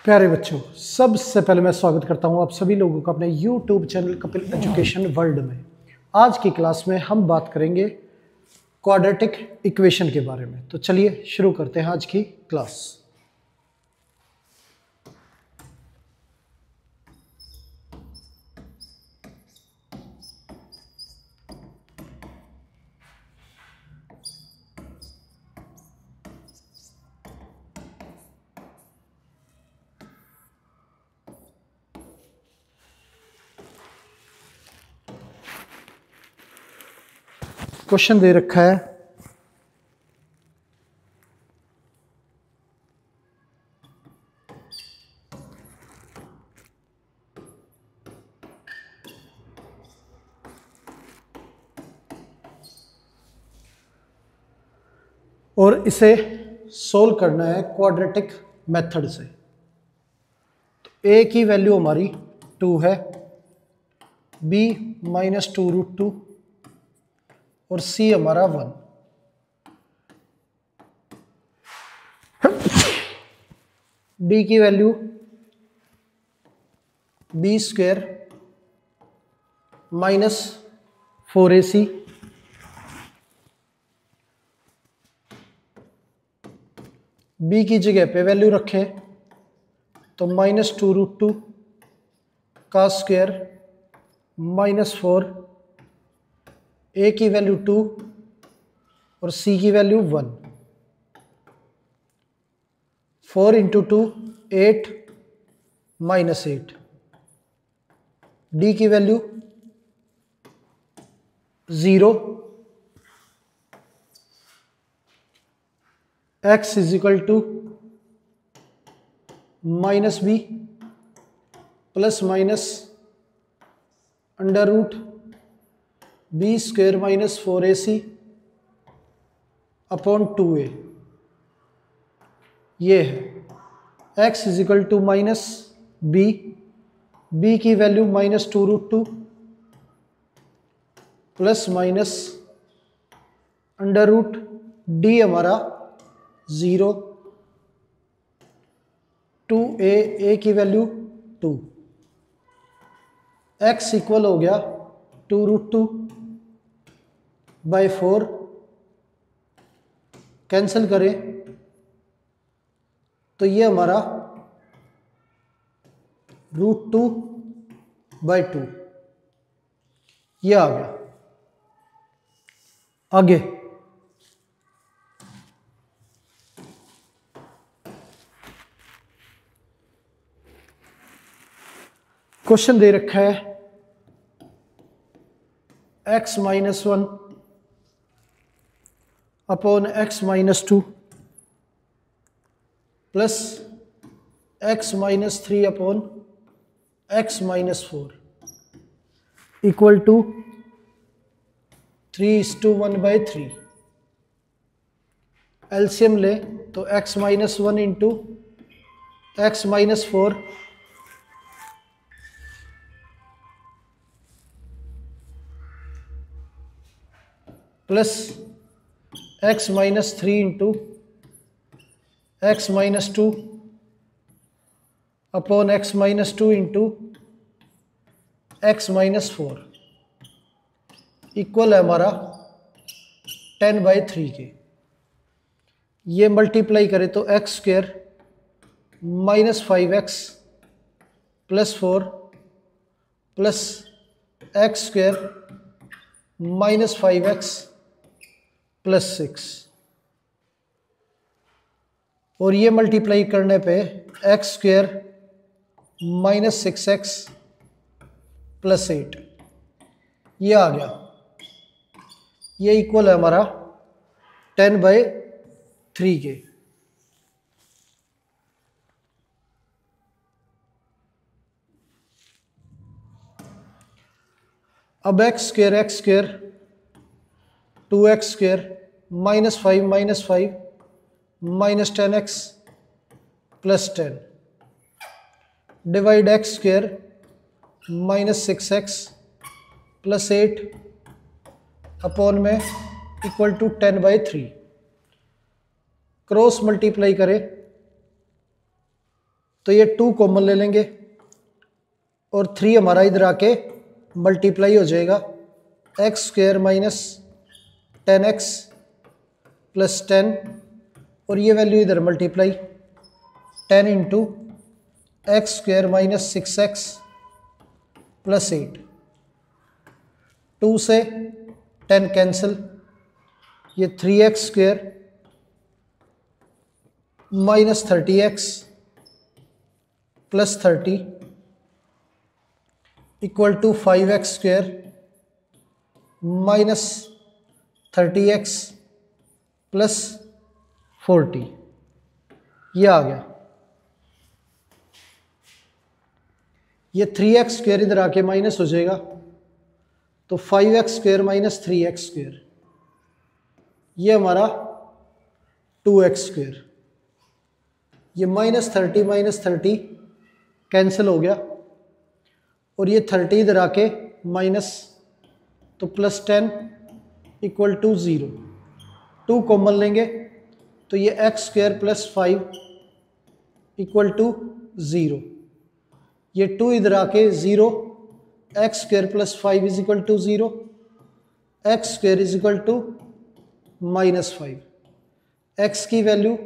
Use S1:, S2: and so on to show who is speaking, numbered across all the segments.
S1: प्यारे बच्चों, सबसे पहले मैं स्वागत करता हूं आप सभी लोगों का अपने YouTube channel Kapil education world में। आज की क्लास में हम बात करेंगे क्वाड्रेटिक इक्वेशन के बारे में। तो चलिए शुरू करते हैं आज की क्लास। क्वेश्चन दे रखा है और इसे सोल्व करना है क्वाड्रेटिक मेथड से। तो ए की वैल्यू हमारी 2 है, बी -2√2 और सी हमारा 1। डी की वैल्यू b² -4ac, बी की जगह पे वैल्यू रखें तो -2√2 का स्क्वायर -4, ए की वैल्यू 2 और सी की वैल्यू 1। 4 × 2 8 -8। डी की value 0। x = -b ±√b² -4ac upon 2a। ये है x = -b की वैल्यू -2√2 ±√d हमारा 0, 2a, a की वैल्यू 2। x इक्वल हो गया 2√2/4। कैंसिल करें तो ये हमारा √2/2 ये आ गया। आगे क्वेश्चन दे रखा है x - 1 upon x - 2 plus x - 3 upon x - 4 equal to 3:1/3। LCM ले तो x - 1 × x - 4 plus x - 3 × x - 2 upon x - 2 × x - 4 equal है हमारा 10/3 के। ये मल्टीप्लाई करें तो x² -5x + 4 plus x² -5x + 6 और ये मल्टीप्लाई करने पे x² -6x + 8 ये आ गया। ये इक्वल है हमारा 10/3 के। अब x² 2x² -5 -5 -10x + 10 divide x² -6x + 8 upon में इक्वल टू 10/3। क्रॉस मल्टीप्लाई करें तो ये 2 कॉमन ले लेंगे और 3 हमारा इधर आके मल्टीप्लाई हो जाएगा x square minus 10x plus 10 और ये वैल्यू इधर multiply 10 into x square minus 6x plus 8। 2 से 10 कैंसिल, ये 3x square minus 30x plus 30 equal to 5x square minus 30x plus 40। ये आ गया। ये 3x स्क्वायर इधर आके माइनस हो जाएगा, तो 5x square minus 3x square, ये हमारा 2x स्क्वायर। ये माइनस 30 कैंसिल हो गया और ये 30 इधर आके माइनस, तो प्लस 10 इक्वल टू 0। 2 कॉमन लेंगे तो ये x square plus 5 equal to 0। ये 2 इधर आके 0, x square plus 5 is equal to 0, x square is equal to minus 5। X की वैल्यू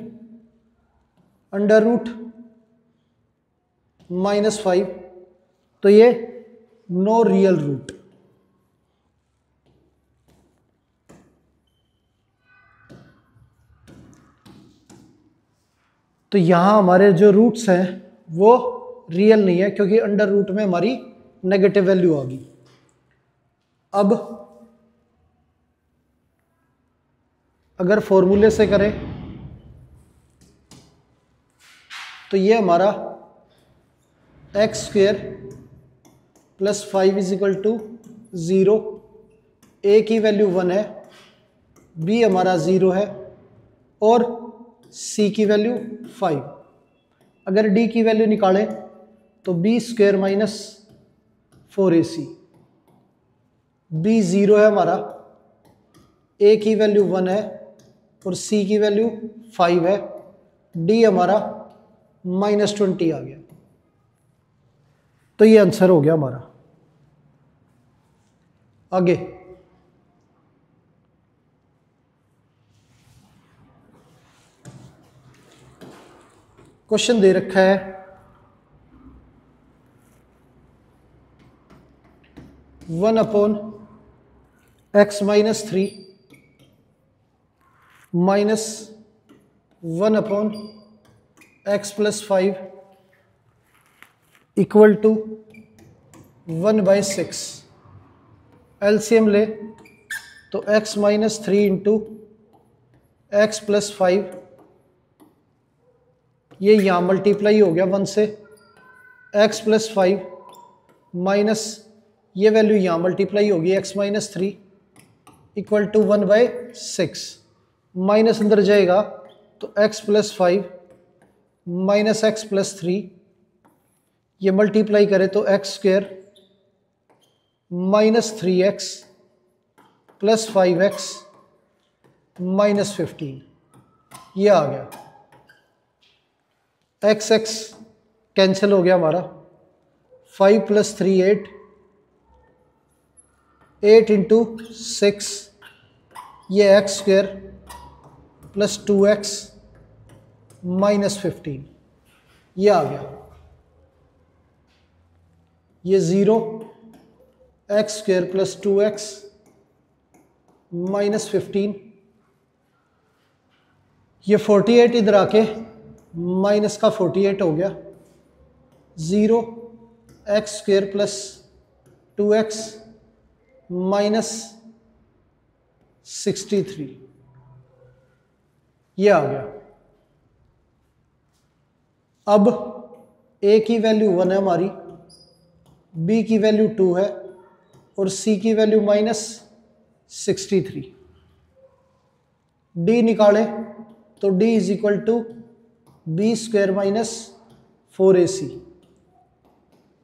S1: अंडर रूट -5, तो ये नो रियल रूट। तो यहाँ हमारे जो रूट्स हैं वो रियल नहीं है, क्योंकि अंडर रूट में हमारी नेगेटिव वैल्यू आ गई। अब अगर फॉर्मूले से करें तो ये हमारा x square plus 5 is equal to 0, a की वैल्यू 1 है, बी हमारा 0 है और सी की वैल्यू 5। अगर डी की वैल्यू निकालें तो B square minus 4ac, B 0 है हमारा, ए की वैल्यू 1 है और सी की वैल्यू 5 है, डी हमारा -20 आ गया। तो ये आंसर हो गया हमारा। आगे क्वेश्चन दे रखा है, one upon x minus 3 minus 1 upon x plus 5 equal to 1/6। LCM ले तो x minus 3 into x plus 5, ये यहाँ मल्टीप्लाई हो गया 1 से, x प्लस 5 माइनस ये वैल्यू यहाँ मल्टीप्लाई होगी x minus 3 equal to 1/6। Minus अंदर जाएगा तो x plus 5 minus x plus 3, ये मल्टीप्लाई करे तो x square minus 3x plus 5x minus 15, ये आ गया। एक्स एक्स कैंसिल हो गया हमारा, 5 प्लस 3 8, 8 इंटू 6, ये x square plus 2x minus 15, ये आ गया। ये 0, x square plus 2x minus 15, ये 48 इधर आके माइनस का 48 हो गया, 0 x square plus 2x minus 63, ये आ गया। अब a की वैल्यू 1 है हमारी, b की वैल्यू 2 है और c की वैल्यू माइनस 63। d निकाले तो d is equal to b square minus 4ac,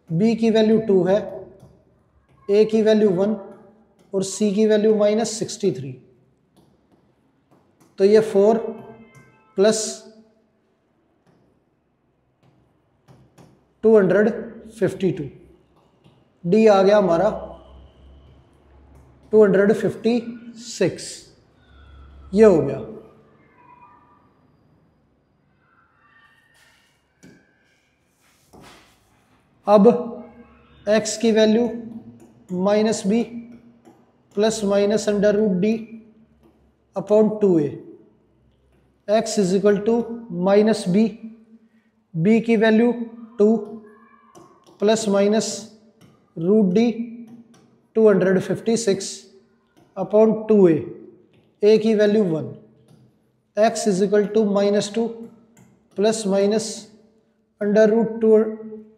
S1: b की वैल्यू 2 है, a की वैल्यू 1 और c की वैल्यू माइनस 63। तो ये 4 प्लस 252, डी आ गया हमारा 256, ये हो गया। अब x की value minus B plus minus under root D upon 2a, x is equal to minus B, B की value 2 plus minus root D 256 upon 2a, a की value 1, x is equal to minus 2 plus minus under root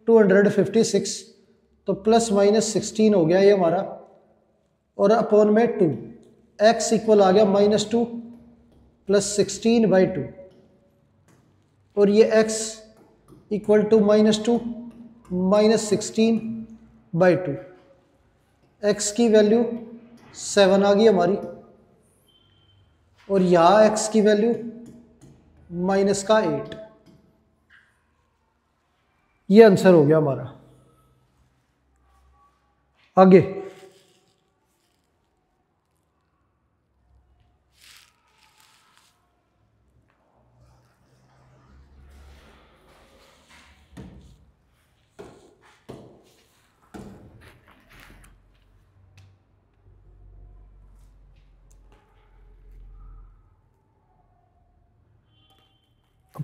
S1: 256, तो plus minus 16 हो गया ये हमारा, और upon में 2, x equal आ गया माइनस 2 प्लस 16 बाई 2, और ये x equal to minus 2 minus 16 by 2, x की वैल्यू 7 आ गई हमारी, और यहाँ x की वैल्यू माइनस का 8, ये आंसर हो गया हमारा। आगे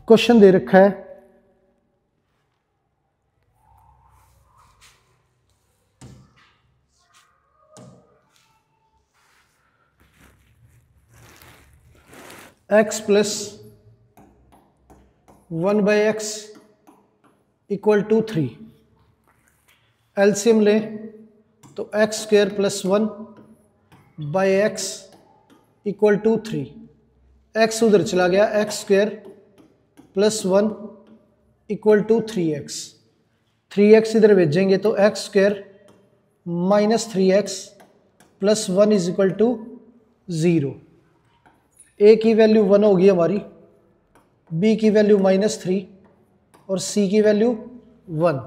S1: क्वेश्चन दे रखा है x plus 1 by x equal to 3, LCM लें तो x square plus 1 by x equal to 3, x उधर चला गया, x square plus 1 equal to 3x, 3x इधर भेजेंगे तो x square minus 3x plus 1 is equal to 0, a की value 1 होगी हमारी, b की वैल्यू माइनस 3 और c की वैल्यू 1,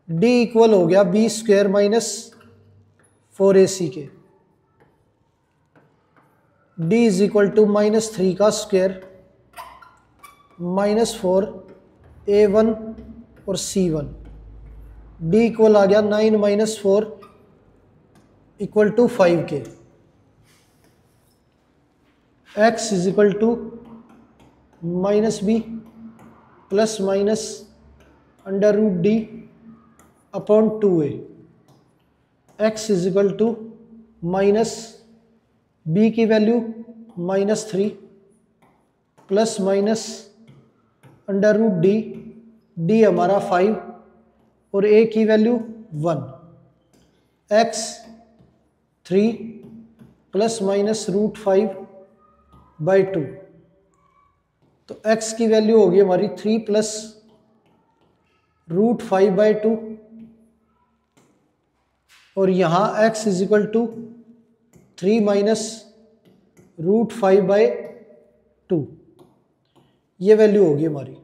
S1: d इक्वल हो गया b स्क्वायर माइनस 4ac के, d is equal to minus 3 का स्क्वायर माइनस 4 a1 और c1, d इक्वल आ गया 9 माइनस 4 इक्वल टू 5 के, x is equal to minus B plus minus under root D upon 2a, x is equal to minus B की value minus 3 plus minus under root D, D हमारा 5 और a की value 1, x 3 plus minus root 5 by 2, तो x की value होगी हमारी 3 plus root 5 by 2, और यहाँ x is equal to 3 minus root 5 by 2, ये वैल्यू होगी हमारी।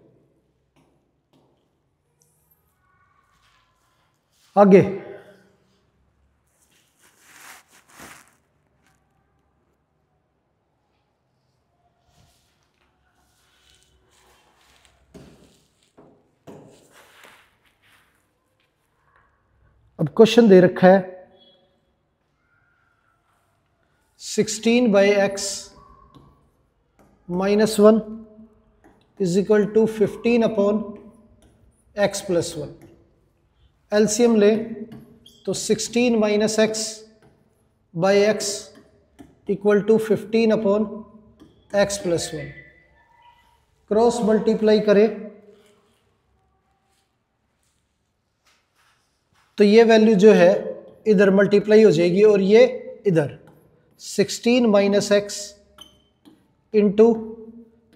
S1: आगे अब क्वेश्चन दे रखा है 16 by x minus 1 is equal to 15 upon x plus 1, LCM ले तो 16 minus x by x equal to 15 upon x plus 1, cross multiply करें तो ये वैल्यू जो है इधर मल्टीप्लाई हो जाएगी और ये इधर 16 minus x into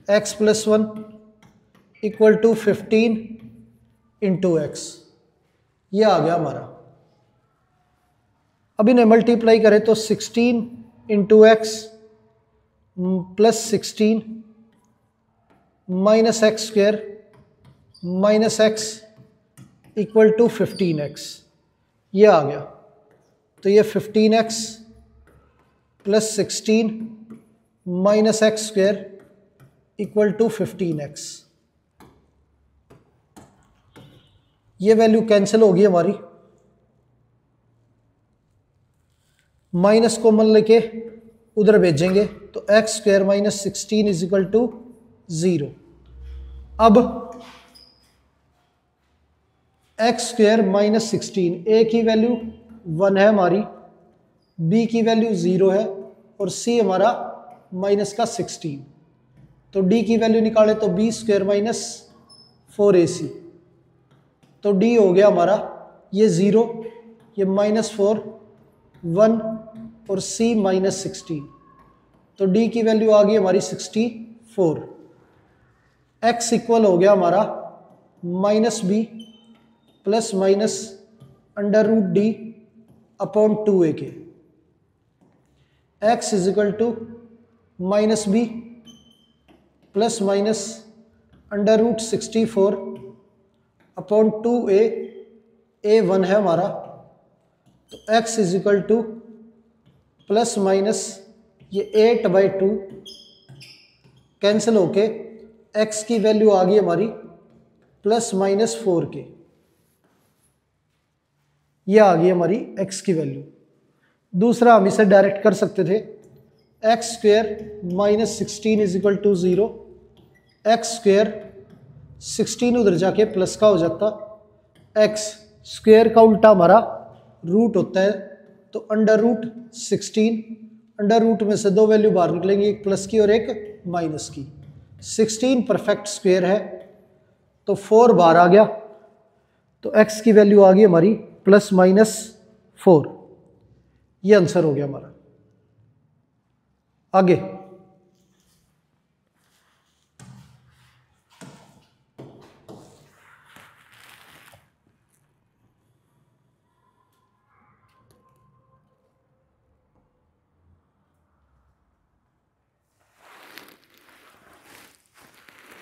S1: x plus 1 equal to 15 into x, ये आ गया हमारा। अब इन्हें मल्टीप्लाई करें तो 16 into x plus 16 minus x square minus x equal to 15x, ये आ गया। तो ये 15x plus 16 minus x square equal to 15x। ये वैल्यू कैंसिल होगी हमारी, माइनस कॉमन लेके उधर भेजेंगे तो x square minus 16 is equal to 0। अब एक्स स्क्वायर माइनस 16, ए की वैल्यू 1 है हमारी, बी की वैल्यू 0 है और सी हमारा माइनस का 16। तो डी की वैल्यू निकाले तो बी स्क्वायर माइनस 4ac। तो डी हो गया हमारा ये 0, ये -4, 1 और सी -16। तो डी की वैल्यू आ गई हमारी 64। एक्स इक्वल हो गया हमारा -b plus minus √d upon 2a के। X is equal to -b plus minus √64 upon 2a, a1 है हमारा। तो x is equal to plus minus ये 8/2 कैंसिल होके x की वैल्यू आ गई हमारी +-4 के। ये आ गई हमारी x की वैल्यू। दूसरा हम इसे डायरेक्ट कर सकते थे, x square -16 is equal to 0। X square 16 उधर जाके प्लस का हो जाता, एक्स स्क्वायर का उल्टा हमारा रूट होता है। तो √16, अंडर रूट में से दो वैल्यू बाहर निकलेंगी, एक प्लस की और एक माइनस की। 16 परफेक्ट स्क्वायर है तो 4 बाहर आ गया, तो x की वैल्यू आ गई हमारी +-4। ये आंसर हो गया हमारा। आगे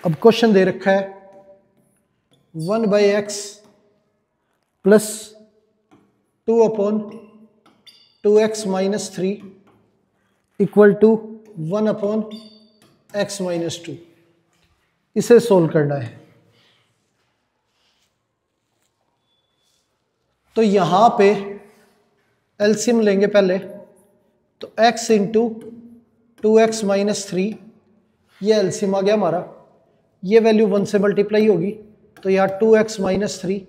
S1: अब क्वेश्चन दे रखा है 1/x plus 2/2x - 3 equal to 1/x - 2। इसे सोल्व करना है। तो यहां पे एलसीएम लेंगे पहले, तो x इंटू 2x - 3, ये एलसीएम आ गया हमारा। ये वैल्यू 1 से मल्टीप्लाई होगी तो यहाँ 2x - 3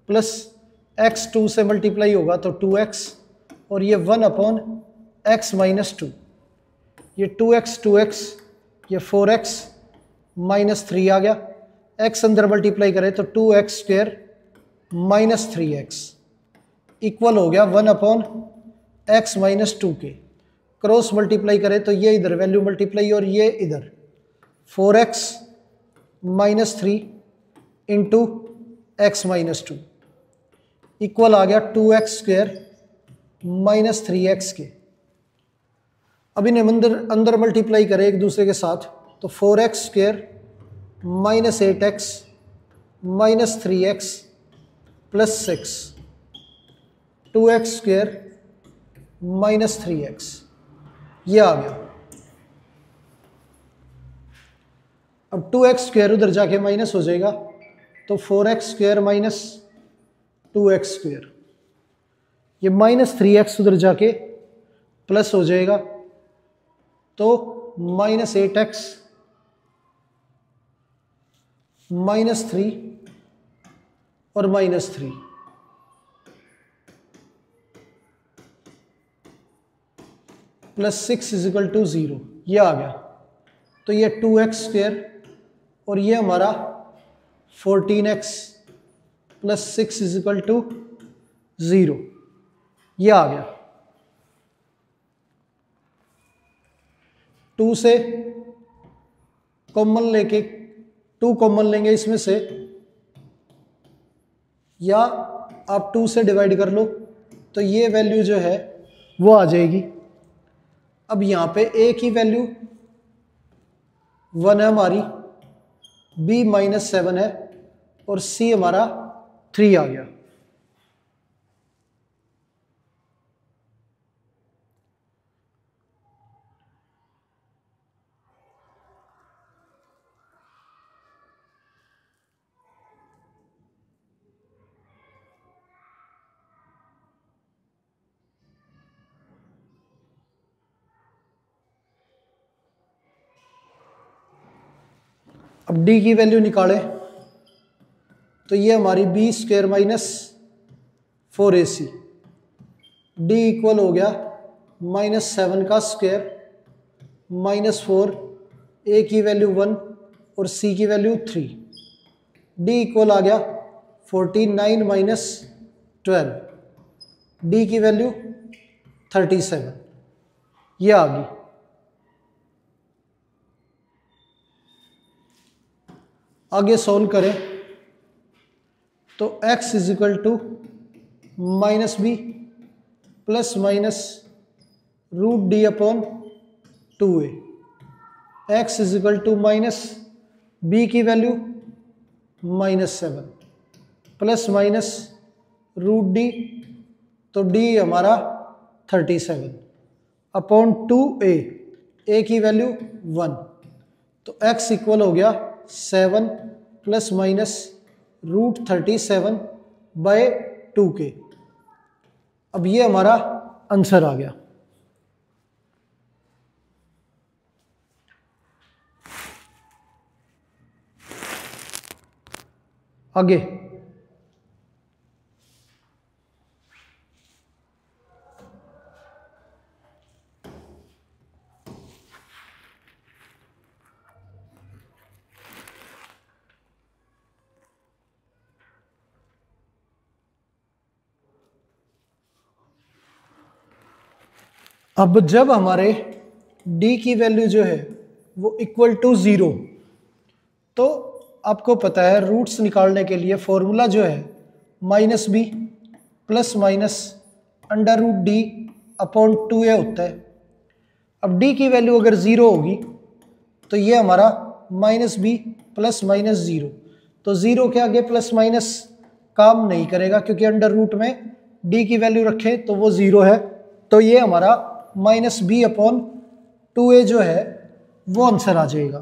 S1: प्लस x 2 से मल्टीप्लाई होगा तो 2x, और ये 1/x - 2, ये 2x, ये 4x - 3 आ गया। x अंदर मल्टीप्लाई करें तो 2x स्क्वायर - 3x इक्वल हो गया 1/x - 2 के। क्रॉस मल्टीप्लाई करें तो ये इधर वैल्यू मल्टीप्लाई और ये इधर 4x - 3 इंटू x - 2 इक्वल आ गया 2x स्क्वायर - 3x के। अब इन्हें अंदर मल्टीप्लाई करें एक दूसरे के साथ तो 4x square -8x - 3x plus 6, 2x square - 3x, ये आ गया। अब 2x स्क्वायर उधर जाके माइनस हो जाएगा तो 4x स्क्वायर - 2x स्क्वायर, ये -3x उधर जाके प्लस हो जाएगा तो -8x -3 और -3, +6 इज इक्वल टू 0, ये आ गया। तो ये 2x स्क्वायर और ये हमारा 14x plus 6 is equal to 0, ये आ गया। 2 से कॉमन लेके 2 कॉमन लेंगे इसमें से, या आप 2 से डिवाइड कर लो तो ये वैल्यू जो है वो आ जाएगी। अब यहाँ पे a की वैल्यू 1 है हमारी, b -7 है और c हमारा 3 आ गया। अब d की वैल्यू निकालें तो ये हमारी b square minus 4ac, d equal हो गया -7 का स्क्वायर -4, a की वैल्यू 1 और c की वैल्यू 3, d इक्वल आ गया 49 माइनस 12, d की वैल्यू 37, ये आ गई। आगे सॉल्व करें तो x is equal to -b plus minus √d upon 2a, x is equal to minus b की वैल्यू -7 प्लस माइनस √d, तो d हमारा 37 अपॉन 2a, a की वैल्यू 1, तो x इक्वल हो गया 7 प्लस माइनस √37 बाय 2k। अब ये हमारा आंसर आ गया। आगे अब जब हमारे d की वैल्यू जो है वो इक्वल टू 0, तो आपको पता है रूट्स निकालने के लिए फॉर्मूला जो है -b plus minus √d upon 2a होता है। अब d की वैल्यू अगर 0 होगी तो ये हमारा -b प्लस माइनस 0, तो 0 के आगे प्लस माइनस काम नहीं करेगा क्योंकि अंडर रूट में d की वैल्यू रखे तो वो 0 है, तो ये हमारा -b अपॉन 2a जो है वो आंसर आ जाएगा।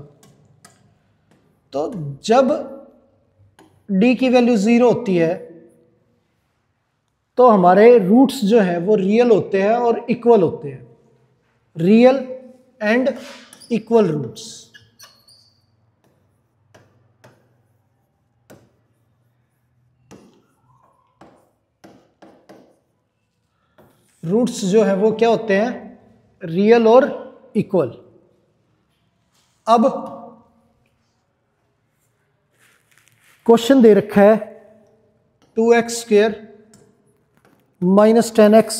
S1: तो जब d की वैल्यू 0 होती है तो हमारे रूट्स जो है वो रियल होते हैं और इक्वल होते हैं, real and equal roots. Roots जो है वो क्या होते हैं, रियल और इक्वल। अब क्वेश्चन दे रखा है 2x² - 10x,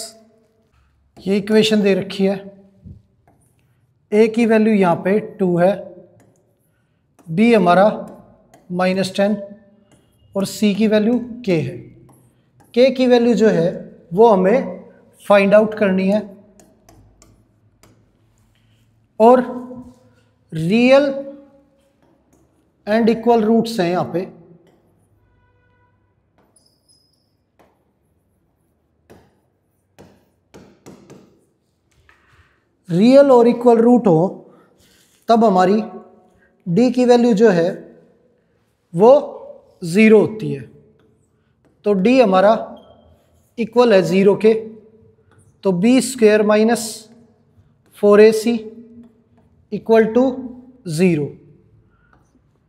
S1: ये इक्वेशन दे रखी है। a की वैल्यू यहाँ पे 2 है, b हमारा -10 और c की वैल्यू k है। k की वैल्यू जो है वो हमें फाइंड आउट करनी है और रियल एंड इक्वल रूट्स हैं यहाँ पे। रियल और इक्वल रूट हो तब हमारी d की वैल्यू जो है वो 0 होती है, तो d हमारा इक्वल है 0 के, तो b² - 4ac equal to 0,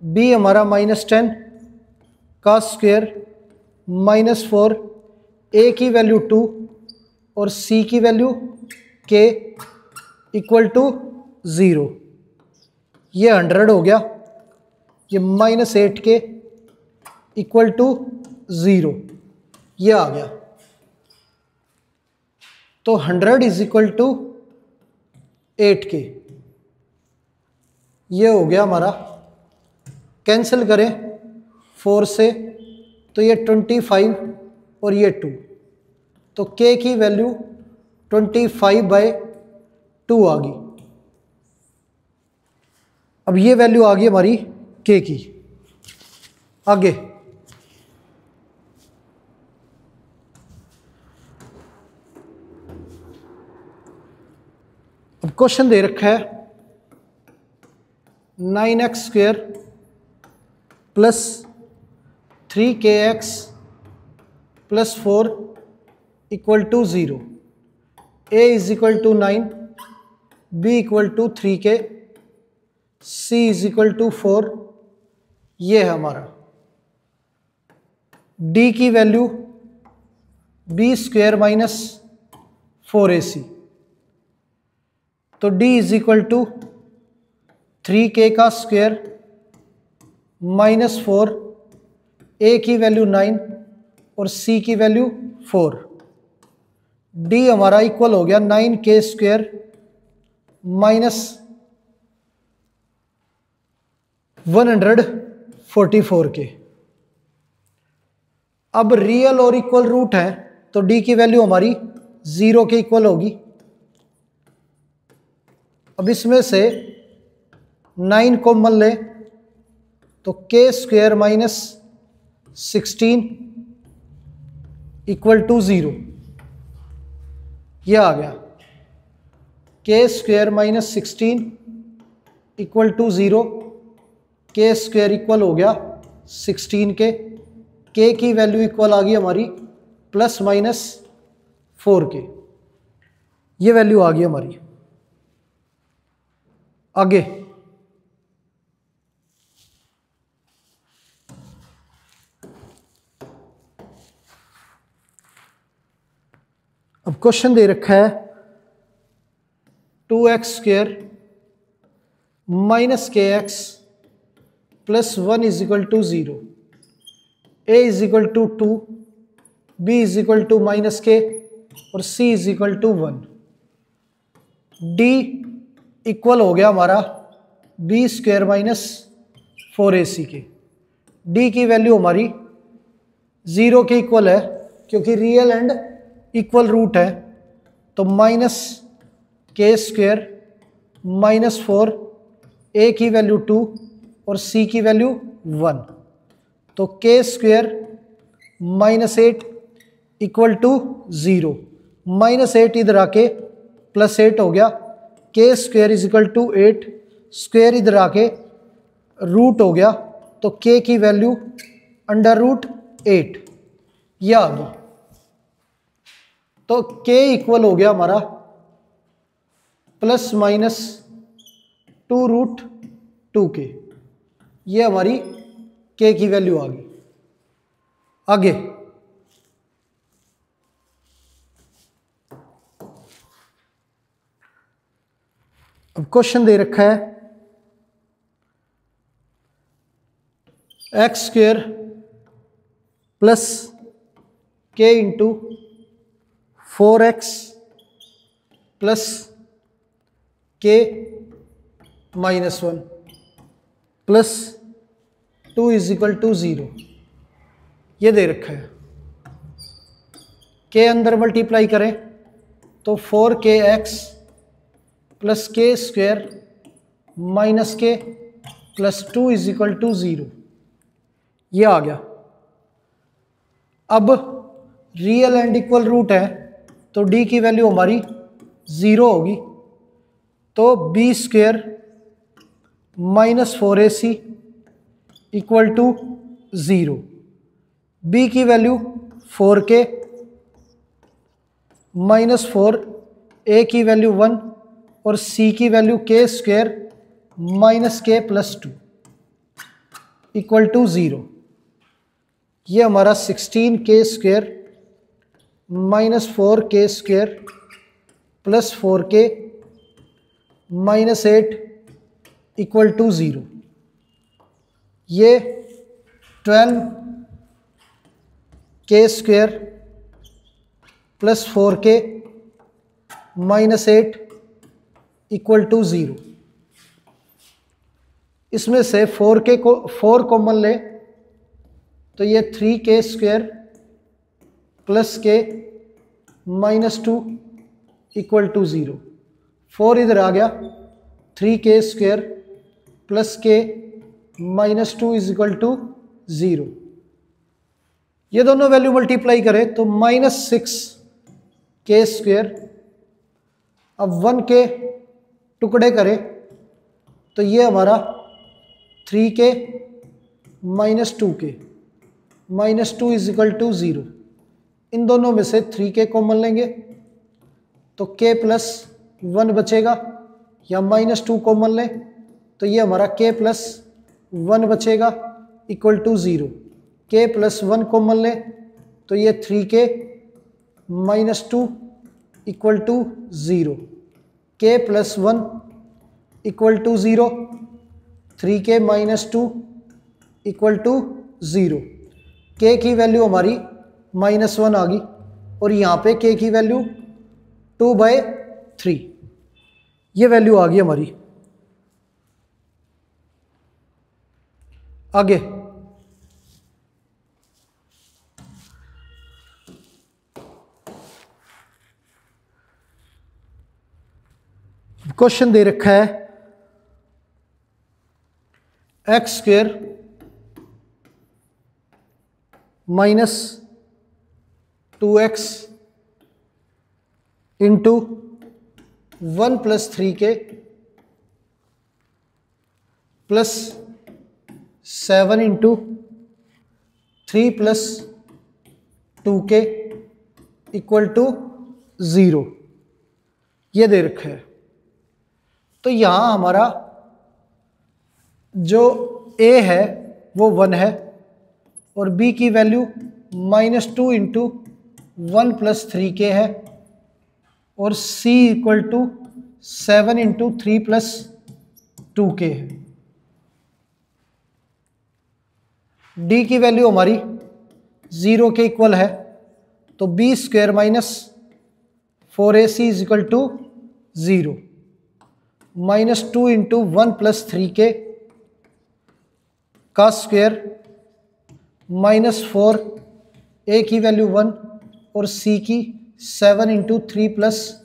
S1: b हमारा -10 का स्क्वायर -4, a की वैल्यू 2 और c की वैल्यू k इक्वल टू 0, ये 100 हो गया, ये -8 के इक्वल टू 0, ये आ गया। तो 100 इज इक्वल टू 8 के, ये हो गया हमारा। कैंसिल करें 4 से तो ये 25 और ये 2, तो k की वैल्यू 25/2 आ गई। अब ये वैल्यू आ गई हमारी k की। आगे क्वेश्चन दे रखा है 9x² plus 3kx plus 4 equal to 0, a is equal to 9, b equal to 3k, c is equal to 4। ये है हमारा d की वैल्यू b² माइनस 4ac, तो d is equal to 3k का स्क्वायर माइनस 4, a की value 9 और c की value 4। d हमारा इक्वल हो गया 9k² माइनस 144 के। अब रियल और इक्वल रूट है तो d की वैल्यू हमारी 0 के इक्वल होगी। अब इसमें से 9 कॉमन ले तो k² माइनस 16 इक्वल टू 0, यह आ गया k² minus 16 equal to 0, k² equal हो गया 16 के, k की वैल्यू इक्वल आ गई हमारी प्लस माइनस 4 के, ये वैल्यू आ गई हमारी। आगे अब क्वेश्चन दे रखा है 2x² minus kx plus 1 is equal to 0, a is equal to 2, b is equal to minus k और c is equal to 1। d equal हो गया हमारा b² माइनस 4ac के। d की वैल्यू हमारी 0 के इक्वल है क्योंकि रियल एंड इक्वल रूट है, तो माइनस k² माइनस 4, a की वैल्यू 2 और c की वैल्यू 1, तो k² minus 8 equal to 0, minus 8 इधर आके प्लस 8 हो गया, k² is equal to 8, square इधर आके रूट हो गया, तो k की वैल्यू अंडर रूट 8, यह आ गई। तो k इक्वल हो गया हमारा प्लस माइनस 2√2k, ये हमारी k की वैल्यू आ गई। आगे अब क्वेश्चन दे रखा है x² plus k into 4x plus k minus 1 plus 2 is equal to 0, ये दे रखा है। k अंदर मल्टीप्लाई करें तो 4kx plus k² minus k plus 2 is equal to 0, ये आ गया। अब रियल एंड इक्वल रूट है तो d की वैल्यू हमारी 0 होगी, तो b² minus 4ac equal to 0, b की वैल्यू 4k माइनस 4, a की वैल्यू 1 और c की value k² minus k plus 2 equal to 0, ये हमारा 16k² minus 4k² plus 4k minus 8 equal to 0, ये 12k² plus 4k minus 8 equal to 0। इसमें से 4 common ले तो ये 3k² plus k minus 2 equal to 0, 4 इधर आ गया, 3k² plus k minus 2 is equal to 0, ये दोनों वैल्यू मल्टीप्लाई करें तो माइनस 6k², अब 1k टुकड़े करें तो ये हमारा 3k minus 2k minus 2 is equal to 0। इन दोनों में से 3k कॉमन लेंगे तो k प्लस 1 बचेगा, या माइनस 2 कॉमन लें तो ये हमारा k प्लस 1 बचेगा equal to 0। k plus 1 common लें तो ये 3k minus 2 equal to 0। k plus 1 equal to 0, 3k minus 2 equal to 0। k की वैल्यू हमारी -1 आ गई और यहाँ पे k की वैल्यू 2/3, ये वैल्यू आ गई हमारी। आगे क्वेश्चन दे रखा है x² minus 2x into 1 plus 3k plus 7 into 3 plus 2k equal to 0, ये दे रखा है। तो यहाँ हमारा जो a है वो 1 है और b की वैल्यू -2 इंटू 1 प्लस 3k है और c equal to 7 into 3 plus 2k है। d की वैल्यू हमारी 0 के इक्वल है तो b² minus 4ac is equal to 0। -2 into 1 plus 3k का स्क्वायर -4, a की वैल्यू 1 और c की 7 into 3 plus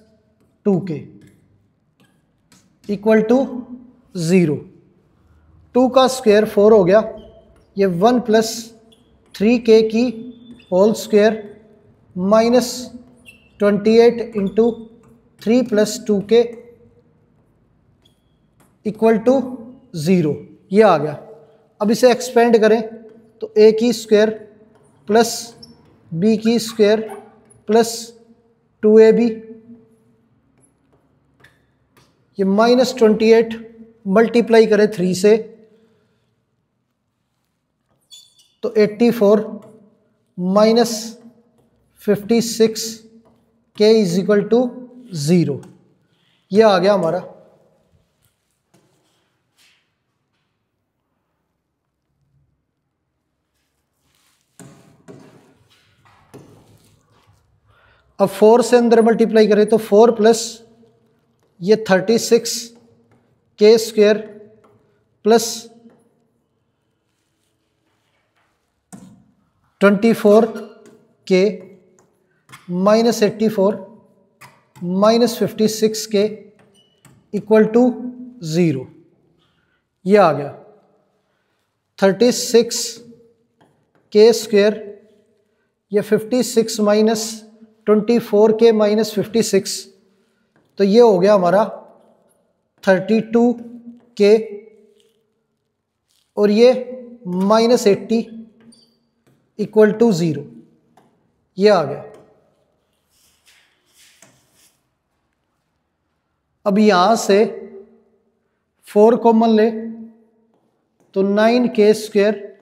S1: 2k equal to 0। 2 का स्क्वायर 4 हो गया, ये 1 प्लस 3k की whole square -28 into 3 plus 2k equal to 0, ये आ गया। अब इसे एक्सपेंड करें तो a की स्क्वायर प्लस b की स्क्वायर प्लस 2ab, ये -28 मल्टीप्लाई करें 3 से तो 84 minus 56 k is equal to 0, ये आ गया हमारा। अब 4 से अंदर मल्टीप्लाई करें तो 4 प्लस ये 36 k square plus 24 k minus 84 minus 56 k equal to 0, ये आ गया। 36 k स्क्वायर, ये 56 माइनस 24 k माइनस 56, तो ये हो गया हमारा 32 k और ये -80 इक्वल टू 0, ये आ गया। अब यहां से 4 कॉमन ले तो 9k square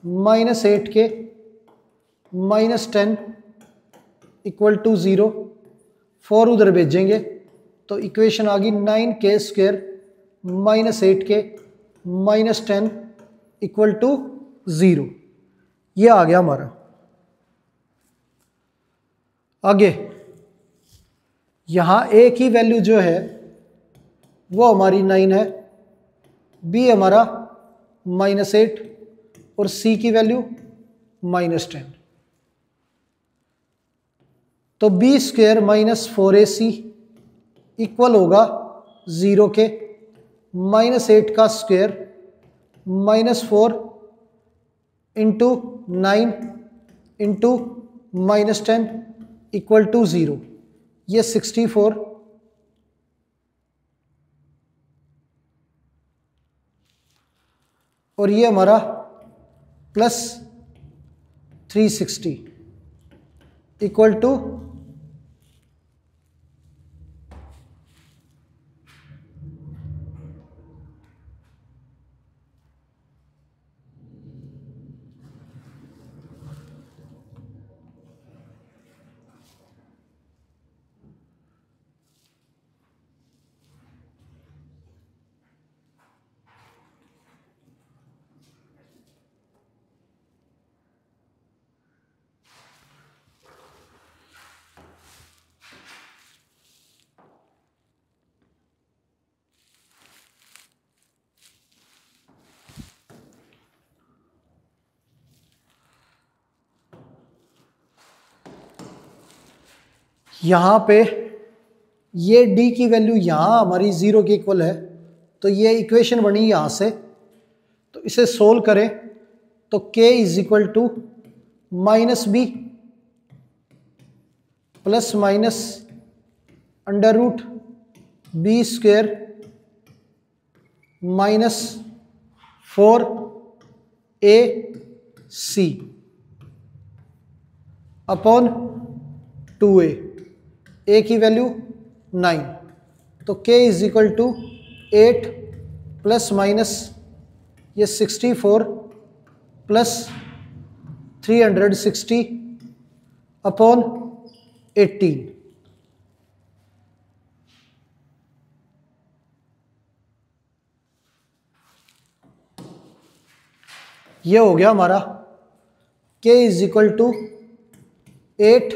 S1: minus 8k minus 10 equal to 0, 4 उधर भेजेंगे तो इक्वेशन आ गई 9k square minus 8k minus 10 equal to 0, ये आ गया हमारा। आगे यहाँ a की वैल्यू जो है वो हमारी 9 है, b हमारा -8 और c की वैल्यू -10, तो b square minus 4ac equal होगा 0 के, -8 का square -4 into 9 into -10 equal to 0, ये 64 और ये हमारा प्लस 360 इक्वल टू यहाँ पे ये d की वैल्यू यहाँ हमारी 0 के इक्वल है, तो ये इक्वेशन बनी यहाँ से। तो इसे सोल्व करें तो k is equal to minus B plus minus under root b square minus 4ac upon 2a, a की वैल्यू 9, तो k is equal to 8 plus minus ये 64 प्लस 360 अपॉन 18। ये हो गया हमारा k is equal to 8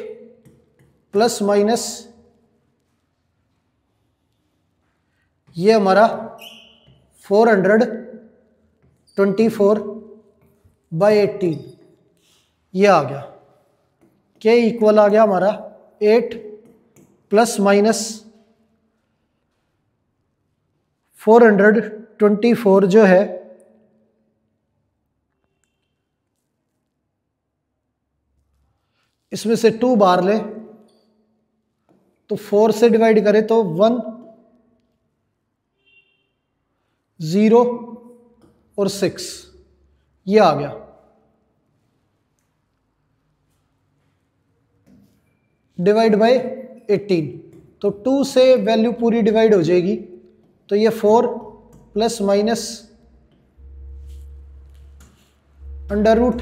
S1: plus minus ये हमारा 424/18 ये आ गया। k इक्वल आ गया हमारा 8 प्लस माइनस 424 जो है इसमें से 2 बाहर ले तो 4 से डिवाइड करें तो 1 0 और 6 ये आ गया। डिवाइड बाय 18 तो 2 से वैल्यू पूरी डिवाइड हो जाएगी, तो ये 4 plus minus under root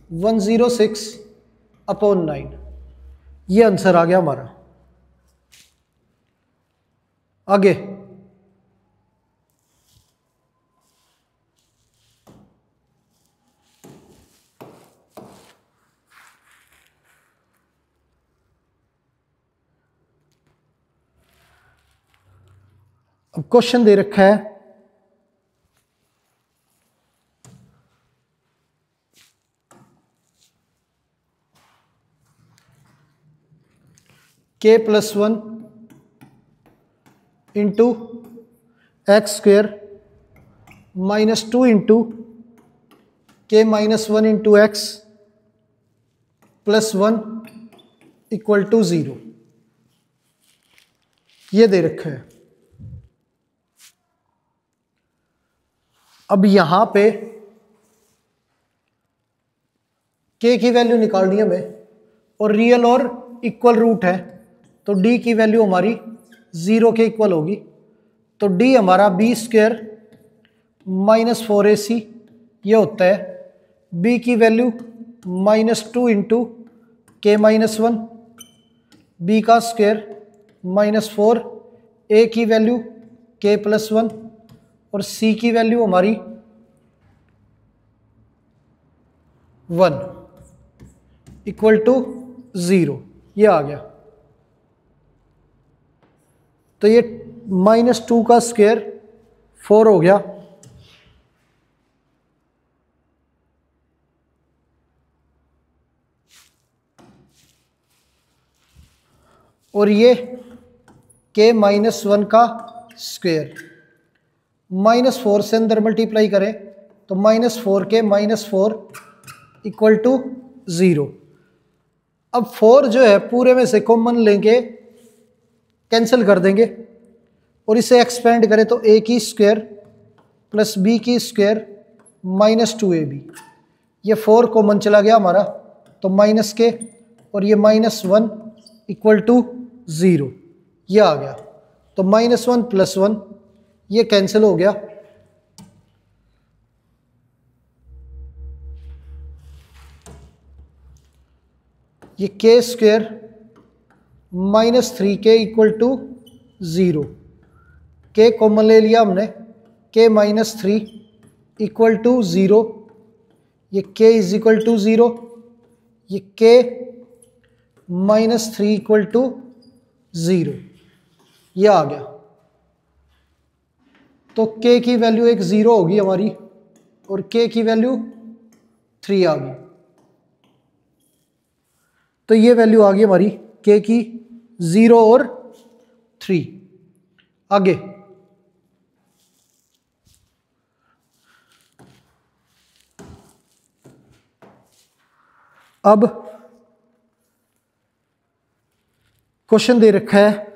S1: 106 upon 9 ये आंसर आ गया हमारा। आगे अब क्वेश्चन दे रखा है k plus 1 into x square minus 2 into k minus 1 into x plus 1 equal to 0 ये दे रखा है। अब यहां पे k की वैल्यू निकालनी है हमें और रियल और इक्वल रूट है, तो d की वैल्यू हमारी 0 के इक्वल होगी, तो d हमारा b स्क्वेयर माइनस 4ac ये होता है। b की वैल्यू माइनस 2 इंटू के माइनस 1 b का स्क्वेयर माइनस 4, a की वैल्यू k प्लस 1 और c की वैल्यू हमारी 1 इक्वल टू 0 ये आ गया। तो ये माइनस 2 का स्क्वायर 4 हो गया, और ये k माइनस 1 का स्क्वायर माइनस 4 से अंदर मल्टीप्लाई करें तो minus 4k minus 4 equal to 0। अब 4 जो है पूरे में से कॉमन लेंगे, कैंसिल कर देंगे और इसे एक्सपेंड करें तो a की स्क्वायर प्लस b की स्क्वायर -2ab, ये 4 कॉमन चला गया हमारा, तो माइनस के और ये -1 इक्वल टू 0, ये आ गया। तो -1 + 1 ये कैंसिल हो गया, ये k² -3k equal to 0, k common ले लिया हमने, k -3 इक्वल टू 0, ये k इज इक्वल टू 0, ये k -3 इक्वल टू 0, ये आ गया। तो k की वैल्यू एक 0 होगी हमारी और k की वैल्यू 3 आ गई। तो ये वैल्यू आ गई हमारी k की 0 और 3। आगे अब क्वेश्चन दे रखा है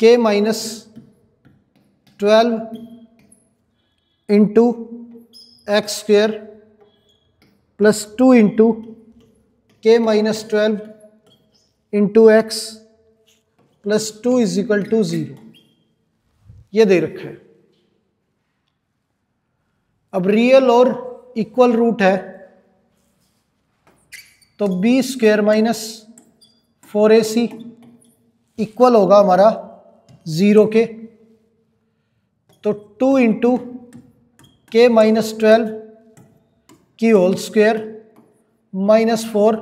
S1: k -12 इंटू x² plus 2 into k -12 into x plus 2 is equal to 0, ये दे रखा है। अब रियल और इक्वल रूट है, तो b² - 4ac इक्वल होगा हमारा 0 के, तो 2 इंटू k -12 की होल स्क्वायर -4,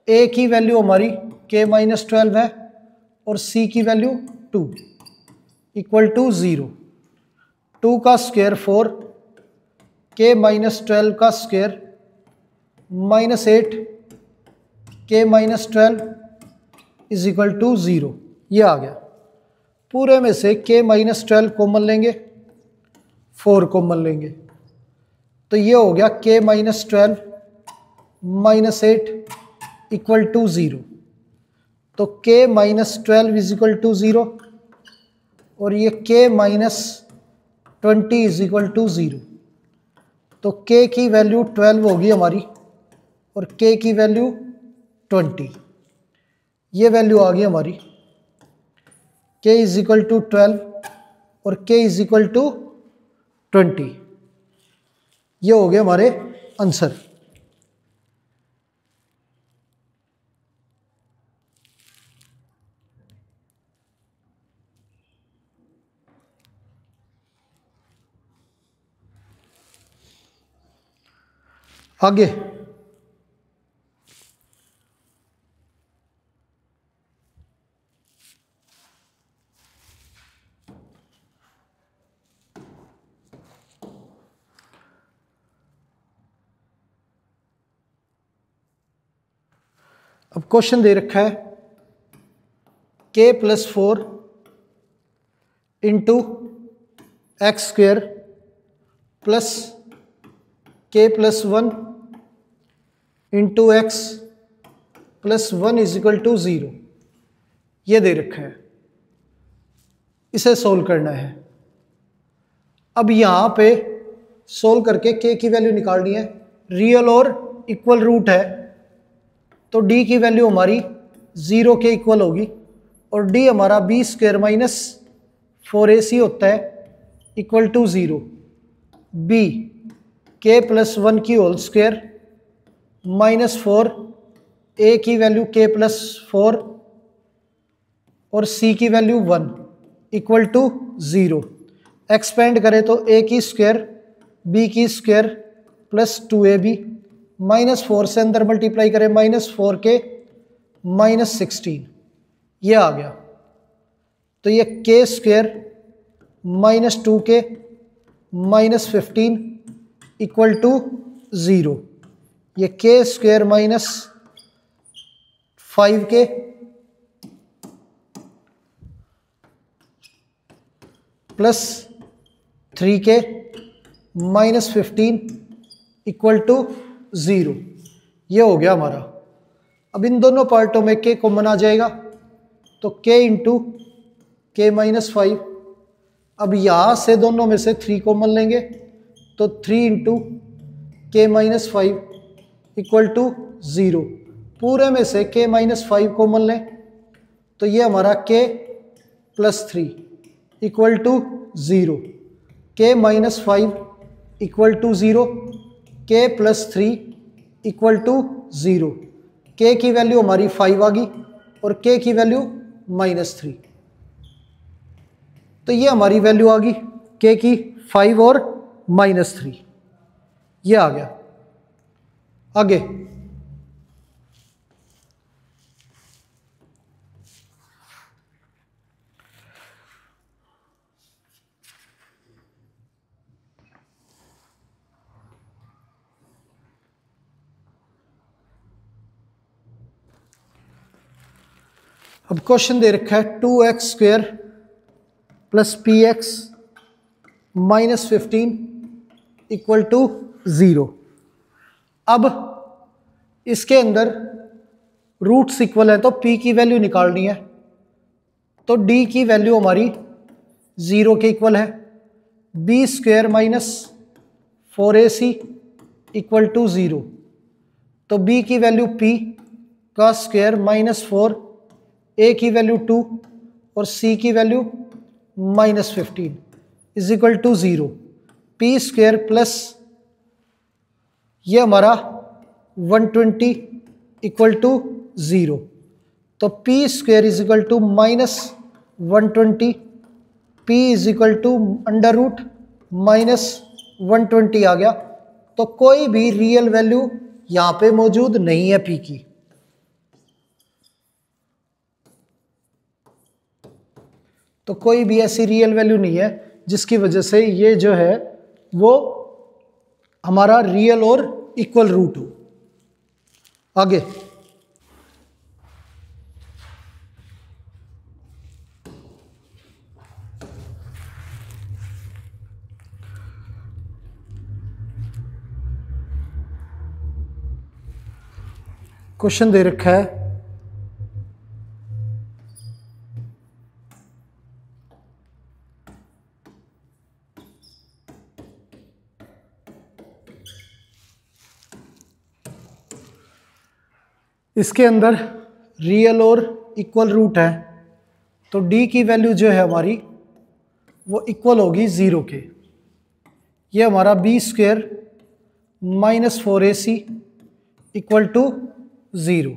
S1: a की वैल्यू हमारी k -12 है और c की वैल्यू 2 इक्वल टू 0, 2 का स्क्वायर 4, k -12 का square -8 k -12 is equal to 0, ये आ गया। पूरे में से k -12 कॉमन लेंगे, 4 कॉमन लेंगे, तो ये हो गया k -12 -8 इक्वल टू 0, तो k -12 इज इक्वल टू 0 और ये k -20 इज इक्वल टू 0, तो k की वैल्यू 12 होगी हमारी और k की वैल्यू 20, ये वैल्यू आ गई हमारी, k इज इक्वल टू 12 और k इज इक्वल टू 20, ये हो गए हमारे आंसर। आगे अब क्वेश्चन दे रखा है k + 4 into x² plus k + 1 into x plus 1 is equal to 0, ये दे रखा है, इसे सोल्व करना है। अब यहाँ पे सोल्व करके k की वैल्यू निकालनी है, रियल और इक्वल रूट है, तो d की वैल्यू हमारी 0 के इक्वल होगी और d हमारा b² - 4ac होता है इक्वल टू 0, b k + 1 की होल स्क्वायर -4, a की वैल्यू k + 4 और c की वैल्यू 1 इक्वल टू 0, एक्सपेंड करें तो a की स्क्वायर b की स्क्वायर प्लस 2ab, -4 से अंदर मल्टीप्लाई करें -4 के -16, ये आ गया। तो ये k² -2 के -15 इक्वल टू 0, ये k² -5 के प्लस 3 के -15 इक्वल टू 0, ये हो गया हमारा। अब इन दोनों पार्टों में k कॉमन आ जाएगा, तो k इंटू k -5 अब यहाँ से दोनों में से 3 कॉमन लेंगे तो 3 इंटू के माइनस 5 इक्वल टू 0। पूरे में से k माइनस 5 कॉमन लें तो ये हमारा k plus 3 equal to 0। k minus 5 equal to 0, k plus 3 equal to 0। k की वैल्यू हमारी 5 आ गई और k की वैल्यू -3। तो ये हमारी वैल्यू आ गई k की 5 और -3, ये आ गया। आगे अब क्वेश्चन दे रखा है 2x² plus px minus 15 equal to 0। अब इसके अंदर रूट्स इक्वल है तो p की वैल्यू निकालनी है, तो d की वैल्यू हमारी 0 के इक्वल है। b² minus 4ac equal to 0, तो b की वैल्यू p का स्क्वायर -4, a की वैल्यू 2 और c की value -15 is equal to 0। p² plus ये हमारा 120 इक्वल टू 0, तो p² is equal to -120, p is equal to under root -120 आ गया। तो कोई भी रियल वैल्यू यहाँ पे मौजूद नहीं है p की। तो कोई भी ऐसी रियल वैल्यू नहीं है जिसकी वजह से ये जो है वो हमारा रियल और इक्वल रूट हो। आगे क्वेश्चन दे रखा है इसके अंदर रियल और इक्वल रूट है, तो d की वैल्यू जो है हमारी वो इक्वल होगी 0 के। ये हमारा b² minus 4ac equal to 0,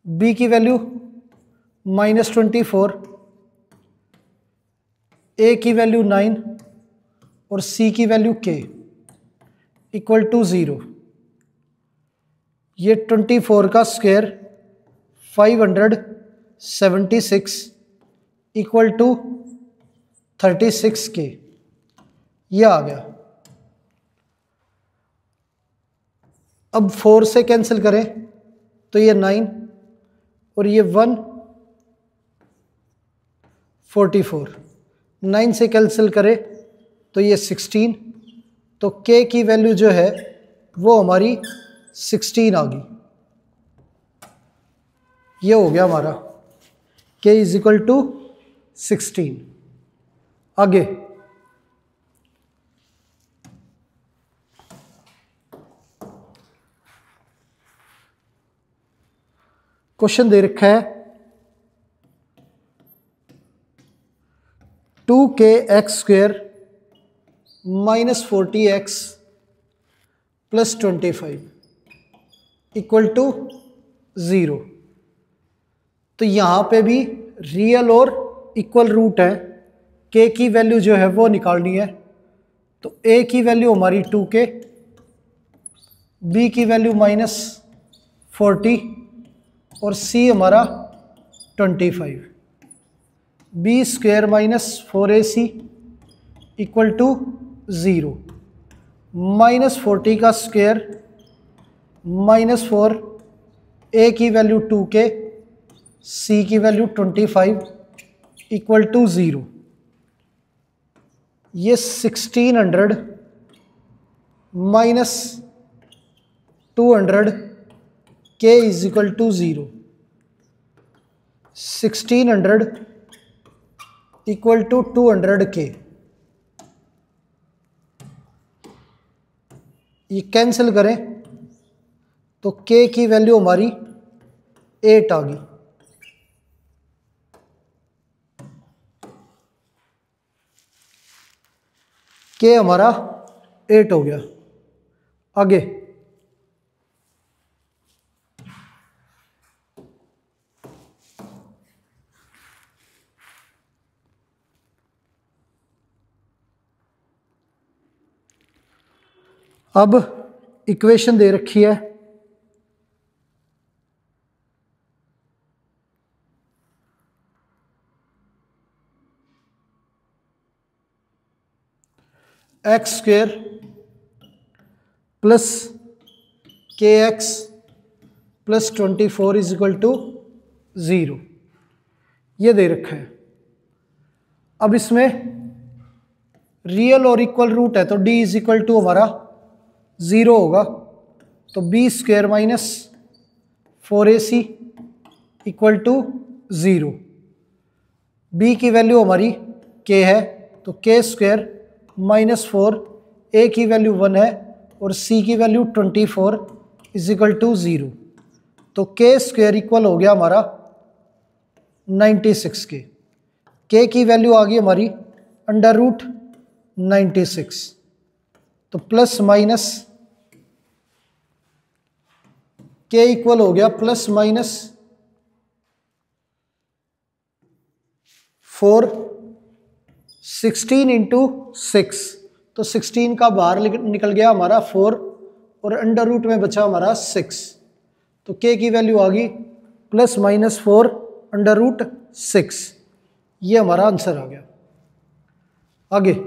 S1: b की वैल्यू -24, a की वैल्यू 9 और c की वैल्यू k इक्वल टू 0। ये 24 का स्क्वायर 576 इक्वल टू 36k, ये आ गया। अब 4 से कैंसिल करें तो ये 9 और ये 144, 9 से कैंसिल करें तो ये 16, तो k की वैल्यू जो है वो हमारी 16 आ गई। ये हो गया हमारा k इज इक्वल टू 16। आगे क्वेश्चन दे रखा है 2kx² minus 40x plus 25 equal to 0। तो यहाँ पे भी रियल और इक्वल रूट है, k की वैल्यू जो है वो निकालनी है। तो a की वैल्यू हमारी 2k, b की वैल्यू -40 और c हमारा 25। b² minus 4ac equal to 0, -40 का स्क्वायर -4, a की वैल्यू 2k, c की वैल्यू 25 इक्वल टू 0। ये 1600 minus 200 k is equal to 0। 1600 equal to 200k। ये कैंसिल करें तो k की वैल्यू हमारी 8 आ गई। k हमारा 8 हो गया। आगे अब इक्वेशन दे रखी है x square plus k x plus 24 is equal to 0, ये दे रखा है। अब इसमें रियल और इक्वल रूट है तो d इज इक्वल टू हमारा 0 होगा, तो b square minus 4ac equal to 0। b की वैल्यू हमारी k है तो k स्क्वेयर माइनस 4, a की वैल्यू 1 है और c की वैल्यू 24 इज इक्वल टू 0। तो k स्क्वेयर इक्वल हो गया हमारा 96 k की वैल्यू आ गई हमारी अंडर रूट 96। तो प्लस माइनस k इक्वल हो गया प्लस माइनस 4 16 इंटू 6, तो 16 का बाहर निकल गया हमारा 4 और अंडर रूट में बचा हमारा 6। तो k की वैल्यू आ गई प्लस माइनस 4 अंडर रूट 6, ये हमारा आंसर आ गया। आगे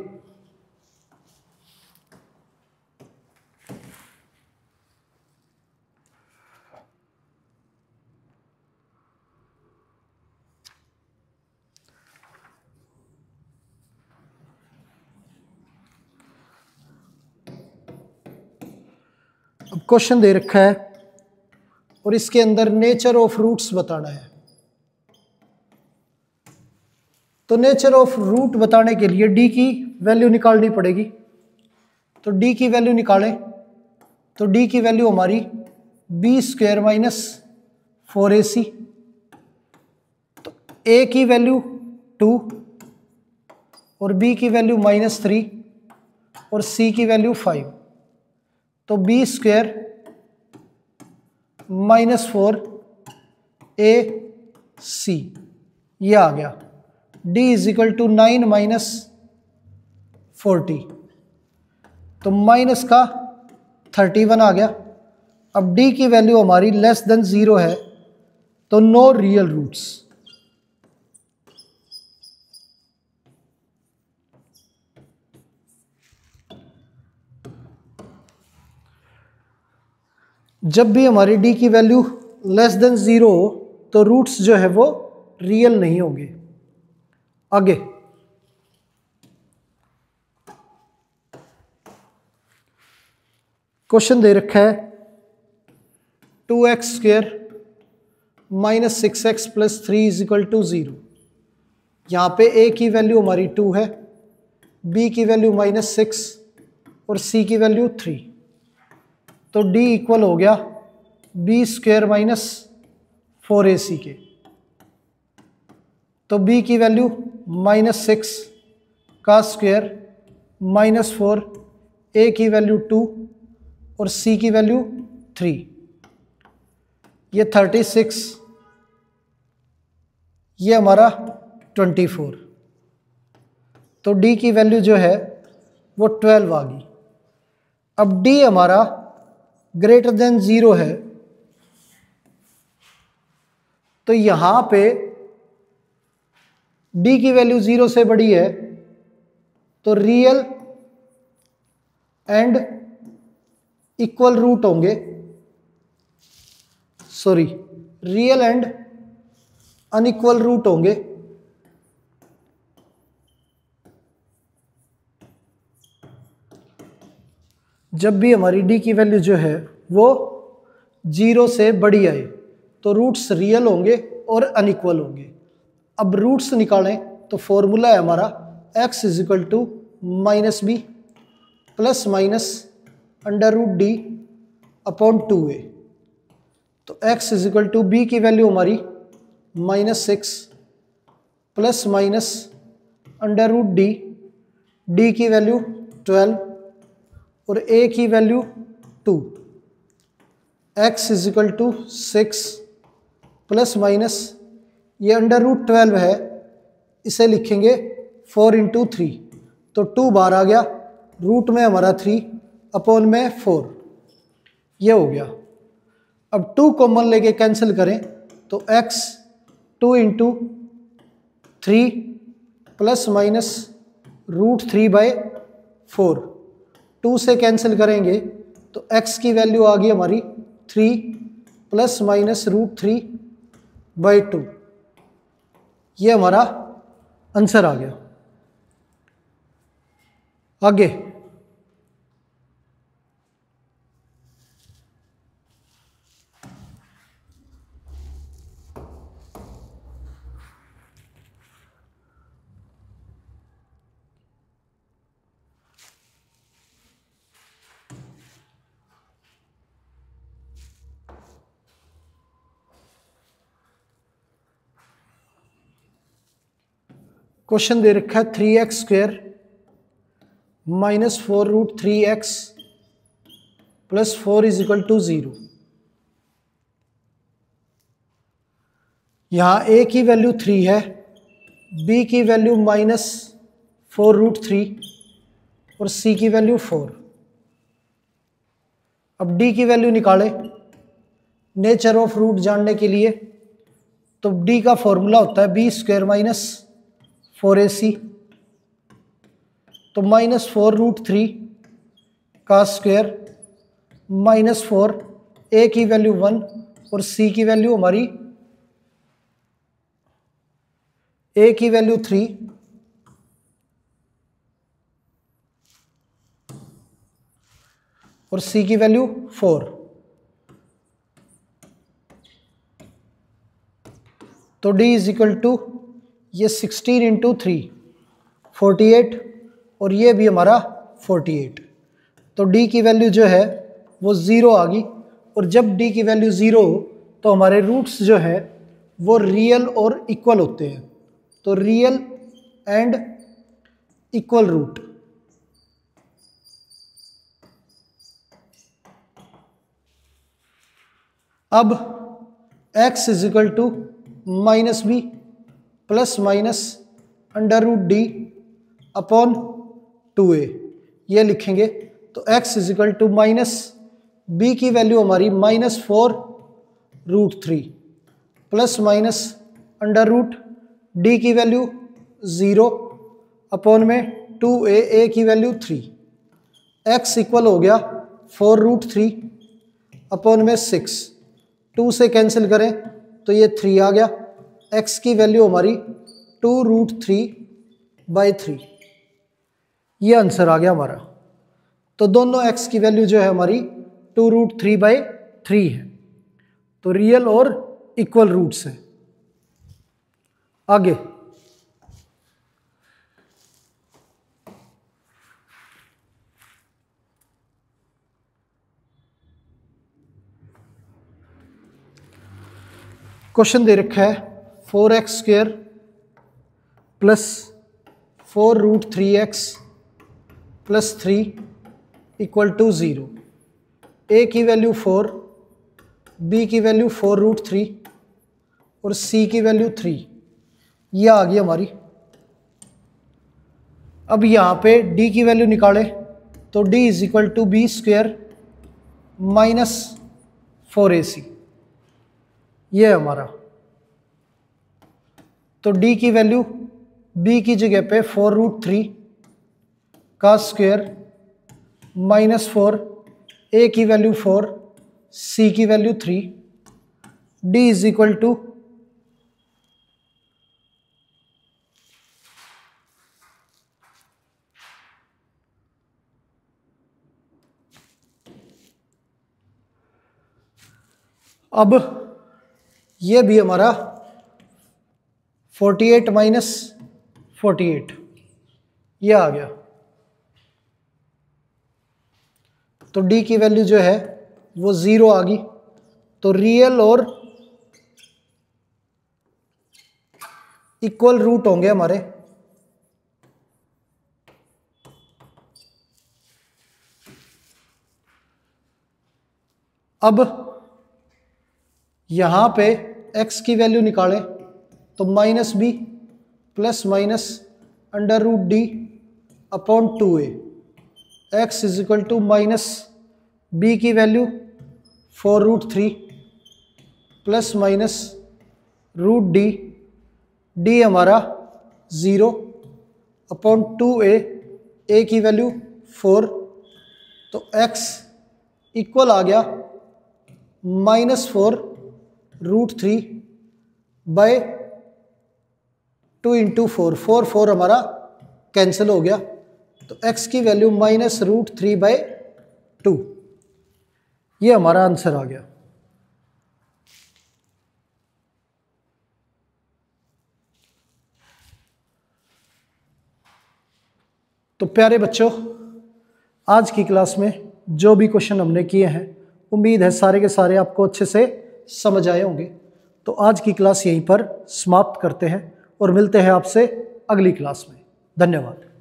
S1: अब क्वेश्चन दे रखा है और इसके अंदर नेचर ऑफ रूट्स बताना है। तो नेचर ऑफ रूट बताने के लिए d की वैल्यू निकालनी पड़ेगी। तो d की वैल्यू निकालें तो d की वैल्यू हमारी b स्क्वेयर माइनस 4ac, तो a की वैल्यू 2 और b की वैल्यू माइनस 3 और c की वैल्यू 5। तो b स्क्वेयर माइनस 4 ac ये आ गया। d is equal to 9 minus 40, तो माइनस का 31 आ गया। अब d की वैल्यू हमारी लेस देन 0 है तो नो रियल रूट्स। जब भी हमारी d की वैल्यू लेस देन 0 हो तो रूट्स जो है वो रियल नहीं होंगे। आगे क्वेश्चन दे रखा है 2x square minus 6x plus 3 is equal to 0। यहाँ पे a की वैल्यू हमारी 2 है, b की वैल्यू माइनस 6 और c की वैल्यू 3। तो d इक्वल हो गया b स्क्वेयर माइनस 4ac के। तो b की वैल्यू माइनस 6 का स्क्वेयर माइनस 4, a की वैल्यू 2 और c की वैल्यू 3, ये 36, ये हमारा 24। तो d की वैल्यू जो है वो 12 आ गई। अब d हमारा ग्रेटर देन 0 है तो यहां पे d की वैल्यू 0 से बड़ी है तो रियल एंड इक्वल रूट होंगे, sorry real and unequal root होंगे। जब भी हमारी d की वैल्यू जो है वो 0 से बड़ी आए तो रूट्स रियल होंगे और अनइक्वल होंगे। अब रूट्स निकालें तो फॉर्मूला है हमारा x is equal to minus B plus minus under root D upon 2a। तो x is equal to B की वैल्यू हमारी -6 plus minus under root D की वैल्यू 12 और a की value 2। x is equal to 6 plus minus ये under root 12 है, इसे लिखेंगे 4 इंटू 3, तो 2 बाहर आ गया, रूट में हमारा 3 अपॉन में 4, ये हो गया। अब 2 कॉमन लेके कैंसिल करें तो x 2 into 3 plus minus root 3/4, 2 से कैंसिल करेंगे तो x की वैल्यू आ गई हमारी 3 प्लस माइनस रूट 3/2, ये हमारा आंसर आ गया। आगे क्वेश्चन दे रखा है 3x² minus 4 root 3x plus 4 is equal to 0। यहाँ a की वैल्यू 3 है, b की वैल्यू -4 रूट 3 और c की वैल्यू 4। अब d की वैल्यू निकाले नेचर ऑफ रूट जानने के लिए, तो d का फॉर्मूला होता है b² माइनस 4ac, तो -4 रूट 3 का स्क्वायर -4, a की वैल्यू 1 और c की वैल्यू हमारी a की वैल्यू 3 और c की वैल्यू 4। तो d इज इक्वल टू ये 16 इंटू 3 48 और ये भी हमारा 48। तो d की वैल्यू जो है वो 0 आ गई, और जब d की वैल्यू 0 हो तो हमारे रूट्स जो है वो रियल और इक्वल होते हैं, तो रियल एंड इक्वल रूट। अब x is equal to minus B plus minus under root D upon 2a, ये लिखेंगे। तो x is equal to minus B की वैल्यू हमारी -4 root 3 plus minus under root D की वैल्यू 0 अपॉन में 2a, a की value 3। x equal हो गया 4 रूट 3 अपॉन में 6, 2 से कैंसिल करें तो ये 3 आ गया, x की वैल्यू हमारी 2 रूट 3/3, ये आंसर आ गया हमारा। तो दोनों x की वैल्यू जो है हमारी 2 रूट 3/3 है, तो रियल और इक्वल रूट्स है। आगे क्वेश्चन दे रखा है 4x² plus 4 root 3x plus 3 equal to 0। a की वैल्यू 4, b की वैल्यू 4 रूट 3 और c की वैल्यू 3, ये आ गई हमारी। अब यहाँ पे d की वैल्यू निकाले तो d is equal to b² minus 4ac, ये है हमारा। तो d की वैल्यू b की जगह पे 4 रूट 3 का स्क्वायर -4, a की वैल्यू 4, c की value 3, d is equal to अब ये भी हमारा 48 माइनस 48, ये आ गया। तो डी की वैल्यू जो है वो 0 आ गई। तो रियल और इक्वल रूट होंगे हमारे। अब यहां पे x की वैल्यू निकालें तो -b plus minus under root D upon 2a। x is equal to minus b की value 4√3 plus minus root D, D हमारा 0 अपॉन 2a, a की वैल्यू 4। तो x इक्वल आ गया -4√3 बाय 2 इंटू 4। 4 हमारा कैंसिल हो गया। तो x की वैल्यू -√3/2, ये हमारा आंसर आ गया। तो प्यारे बच्चों, आज की क्लास में जो भी क्वेश्चन हमने किए हैं, उम्मीद है सारे के सारे आपको अच्छे से समझ आए होंगे। तो आज की क्लास यहीं पर समाप्त करते हैं और मिलते हैं आपसे अगली क्लास में। धन्यवाद।